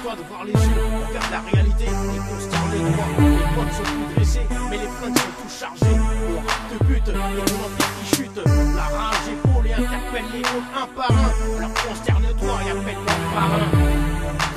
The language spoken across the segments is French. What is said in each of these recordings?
Force-toi de voir les yeux, regarde la réalité et consterne-toi. Les potes sont plus dressés, mais les flingues sont tous chargés. On rate de but et ton empire qui chute. La rage épaule et interpelle les autres un par un. Alors consterne-toi et appelle-moi parrain.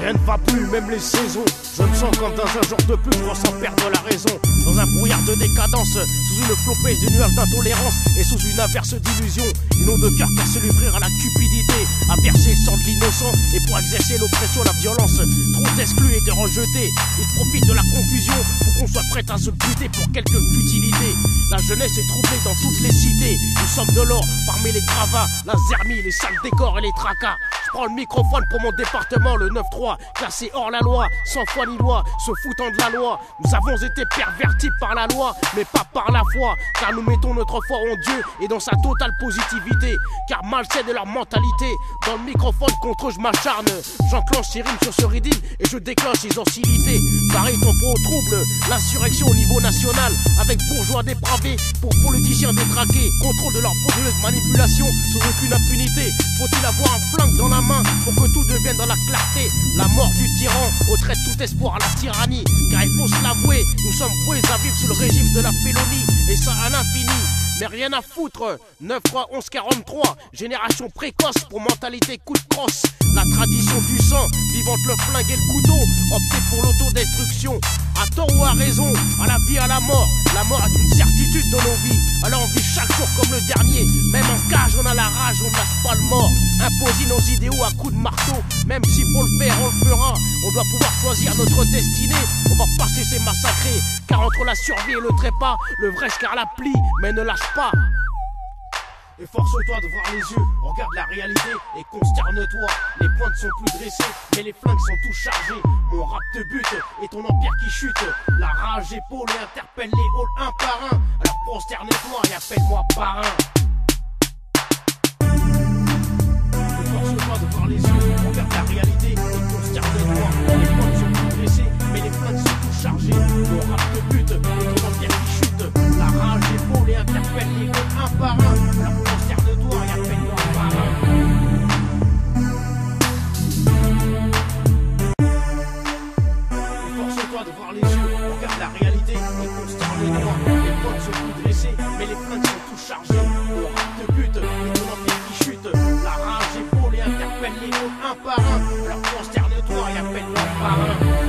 Rien ne va plus, même les saisons. Je me sens comme dans un jour de pluie, je ressens perdre la raison. Dans un brouillard de décadence, sous une flopée de nuages d'intolérance et sous une averse d'illusion. Une eau de cœur qu'à se livrer à la cupidité, à verser le sang de l'innocent et pour exercer l'oppression, la violence. Trop d'exclus et de rejetés, ils profitent de la confusion pour qu'on soit prêt à se buter pour quelques futilités. La jeunesse est troublée dans toutes les cités. Nous sommes de l'or parmi les gravats, la zermie, les sales décors et les tracas. Je prends le microphone pour mon département, le 9-3, classé hors la loi, sans foi ni loi, se foutant de la loi. Nous avons été pervertis par la loi, mais pas par la foi, car nous mettons notre foi en Dieu et dans sa totale positivité. Car malsaine de leur mentalité, dans le microphone contre eux je m'acharne. J'enclenche ces rimes sur ce ridicule et je déclenche les hostilités. Paris ton pro trouble, l'insurrection au niveau national, avec bourgeois dépravés pour politiciens détraqués. Contrôle de leur frauduleuse manipulation sans aucune impunité. Faut-il avoir un flingue dans la main pour que tout devienne dans la clarté? La mort du tyran ôterait tout espoir à la tyrannie. Car il faut se l'avouer, nous sommes voués à vivre sous le régime de la félonie, et ça à l'infini. Mais rien à foutre, 9-3-11-43, génération précoce pour mentalité coup de crosse. La tradition du sang, vivante le flingue et le couteau, opter pour l'autodestruction. À tort ou à raison, à la vie, à la mort est une certitude dans nos vies. Alors on vit chaque jour comme le dernier, même en cage on a la rage, on ne lâche pas le mort. Imposer nos idéaux à coups de marteau, même si pour le faire on le fera. On doit pouvoir choisir notre destinée, on va pas cesser massacrer. Car entre la survie et le trépas, le vrai scar la plie, mais ne lâche pas. Et force-toi de voir les yeux, regarde la réalité et consterne-toi. Les pointes sont plus dressées, mais les flingues sont tous chargés. Mon rap te bute et ton empire qui chute. La rage épaule et interpelle les halls un par un. Alors consterne-toi et appelle-moi parrain.